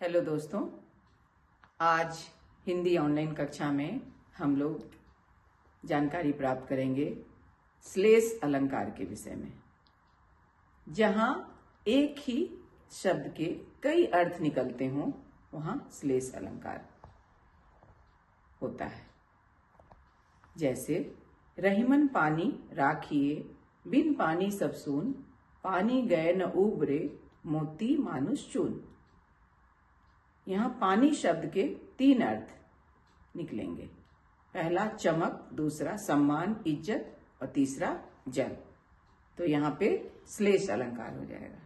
Hello दोस्तों, आज Hindi online कक्षा में हम लोग जानकारी प्राप्त करेंगे श्लेष अलंकार के विषय में, जहां एक ही शब्द के कई अर्थ निकलते हों वहां श्लेष अलंकार होता है। जैसे रहीमन पानी राखिए, बिन पानी सब सून, पानी गए न उबरे, मोती मानुष चून। यहाँ पानी शब्द के तीन अर्थ निकलेंगे। पहला चमक, दूसरा सम्मान इज्जत और तीसरा जल। तो यहाँ पे श्लेष अलंकार हो जाएगा।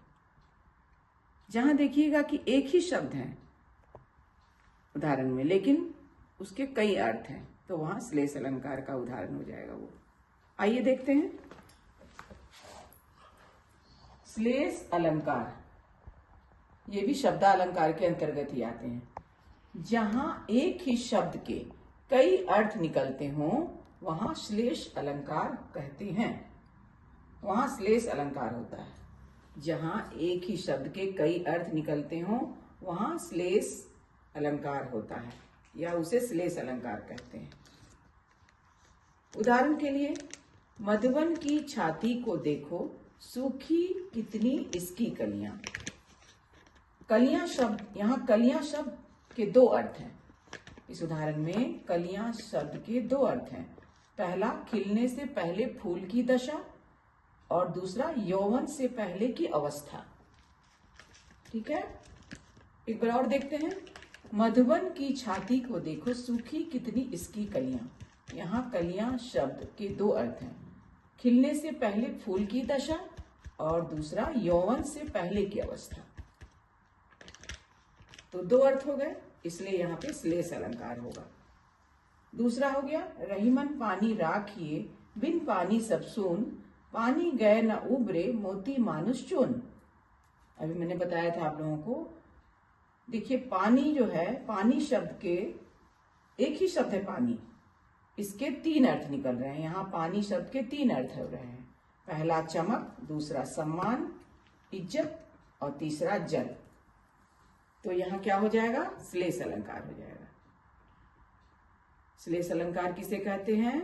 जहां देखिएगा कि एक ही शब्द है उदाहरण में, लेकिन उसके कई अर्थ हैं, तो वहां श्लेष अलंकार का उदाहरण हो जाएगा वो। आइए देखते हैं। श्लेष अलंकार ये भी शब्दालंकार के अंतर्गत ही आते हैं। जहां एक ही शब्द के कई अर्थ निकलते हों वहां श्लेष अलंकार कहते हैं। वहां श्लेष अलंकार होता है। जहां एक ही शब्द के कई अर्थ निकलते हों वहां श्लेष अलंकार होता है, या उसे श्लेष अलंकार कहते हैं। उदाहरण के लिए, मधुवन की छाती को देखो, सूखी कितनी इसकी कलियां। कलियां शब्द, यहाँ कलियां शब्द के दो अर्थ हैं। इस उदाहरण में कलियां शब्द के दो अर्थ हैं। पहला खिलने से पहले फूल की दशा और दूसरा यौवन से पहले की अवस्था। ठीक है, एक बार और देखते हैं। मधुवन की छाती को देखो, सूखी कितनी इसकी कलियां। यहाँ कलियां शब्द के दो अर्थ हैं। खिलने से पहले फूल की दशा और दूसरा यौवन से पहले की अवस्था। तो दो अर्थ हो गए, इसलिए यहाँ पे श्लेष अलंकार होगा। दूसरा हो गया, रहीमन पानी राखिए, बिन पानी सब सून, पानी गए न उबरे, मोती मानुष चून। अभी मैंने बताया था आप लोगों को। देखिए, पानी जो है, पानी शब्द के एक ही शब्द है पानी, इसके तीन अर्थ निकल रहे हैं। यहाँ पानी शब्द के तीन अर्थ हो रहे हैं। पहला चमक, दूसरा सम्मान इज्जत और तीसरा जल। तो यहाँ क्या हो जाएगा? श्लेष अलंकार हो जाएगा। श्लेष अलंकार किसे कहते हैं?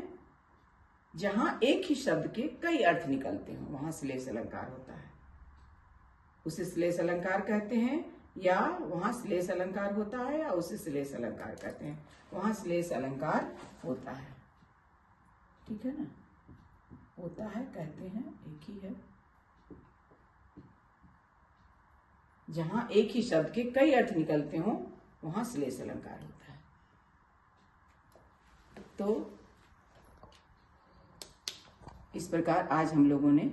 जहां एक ही शब्द के कई अर्थ निकलते हो वहां श्लेष अलंकार होता है, उसे श्लेष अलंकार कहते हैं। या वहां श्लेष अलंकार होता है या उसे श्लेष अलंकार कहते हैं, वहां श्लेष अलंकार होता है। ठीक है ना, होता है कहते हैं, एक ही है। जहां एक ही शब्द के कई अर्थ निकलते हों वहां श्लेष अलंकार होता है। तो इस प्रकार आज हम लोगों ने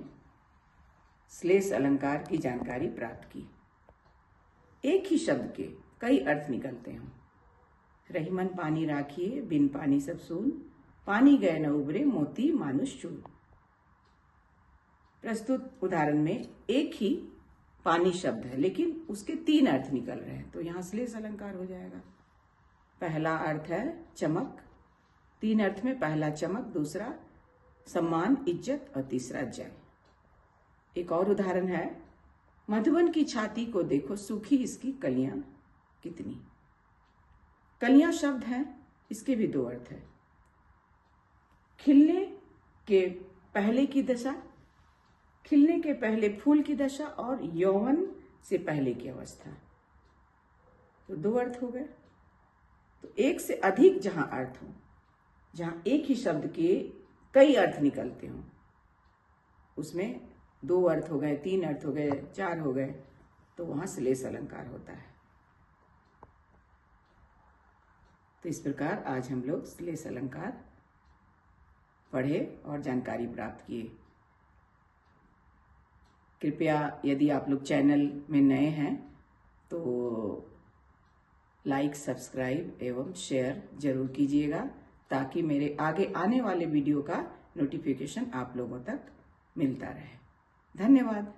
श्लेष अलंकार की जानकारी प्राप्त की। एक ही शब्द के कई अर्थ निकलते हों। रहीमन पानी राखिए, बिन पानी सब सून, पानी गए न उबरे, मोती मानुष चून। प्रस्तुत उदाहरण में एक ही पानी शब्द है, लेकिन उसके तीन अर्थ निकल रहे हैं, तो यहाँ श्लेष अलंकार हो जाएगा। पहला अर्थ है चमक, तीन अर्थ में पहला चमक, दूसरा सम्मान इज्जत और तीसरा जय। एक और उदाहरण है, मधुवन की छाती को देखो, सूखी इसकी कलियां कितनी। कलियां शब्द है, इसके भी दो अर्थ है। खिलने के पहले की दशा, खिलने के पहले फूल की दशा और यौवन से पहले की अवस्था। तो दो अर्थ हो गए। तो एक से अधिक जहां अर्थ हो, जहां एक ही शब्द के कई अर्थ निकलते हों, उसमें दो अर्थ हो गए, तीन अर्थ हो गए, चार हो गए, तो वहां श्लेष अलंकार होता है। तो इस प्रकार आज हम लोग श्लेष अलंकार पढ़े और जानकारी प्राप्त किए। कृपया यदि आप लोग चैनल में नए हैं तो लाइक, सब्सक्राइब एवं शेयर जरूर कीजिएगा, ताकि मेरे आगे आने वाले वीडियो का नोटिफिकेशन आप लोगों तक मिलता रहे। धन्यवाद।